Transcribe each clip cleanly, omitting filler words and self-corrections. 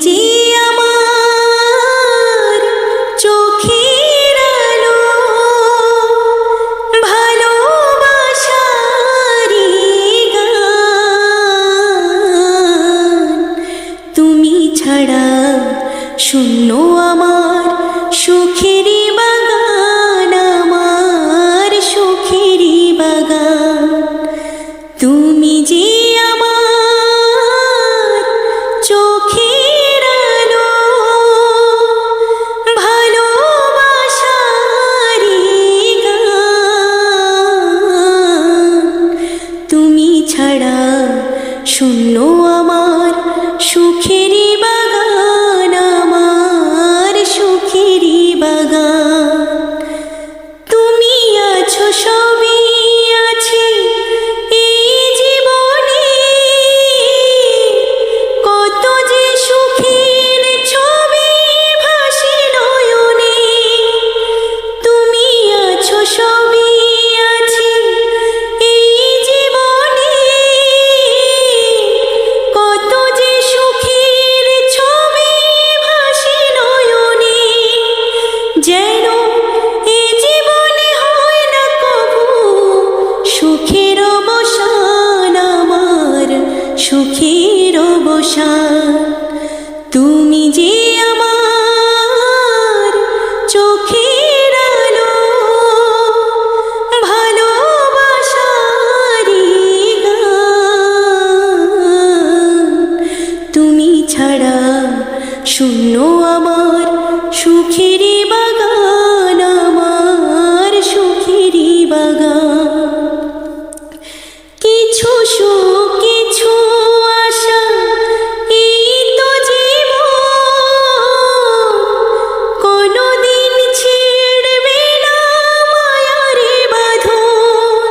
যে আমার চোখের আলো, ভালোবাসারই গান। তুমি ছাড়া শূন্য আমার সুখেরই বাগান, আমার সুখেরই বাগান। তুমি যে আমার চোখের আলো, ভালোবাসারই গান। তুমি ছাড়া শূন্য আমার সুখেরই বাগান, আমার সুখেরই বাগান। তুমি আছো সবই আছে এই জীবনে, কত যে সুখের ছবি ভাসে নয়নে। তুমি আছো সবই আছে এই জীবনে, কত যে সুখের ছবি ভাসে নয়নে। যেন এ জীবনে হয় না কবু সুখের অবসান, আমার সুখের অবসান। তুমি যে আমার চোখের আলো, ভালোবাসারই গান। তুমি ছাড়া শূন্য আমার সুখেরই বাগান, আমার সুখেরই বাগান। কিছু সুখ কিছু আশা এই তো জীবন, কোনদিন ছিড়বে না মায়ার বাঁধন।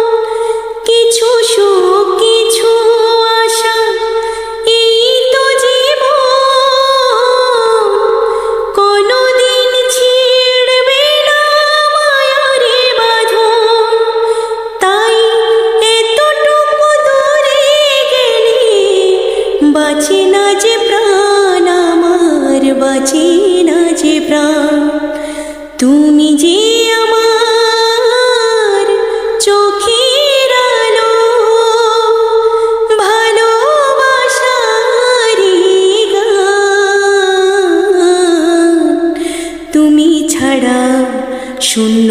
কিছু সুখ কিছু আশা এই তো জীবন, কোনদিন ছিড়বে না মায়ার বাঁধন। তাই এতটুকু দূরে গেলে বাঁচে না যে প্রাণ, আমার বাঁচে না যে প্রাণ। তুমি যে আমার চোখের আলো, ভালোবাসারই গান। তুমি ছাড়া শূন্য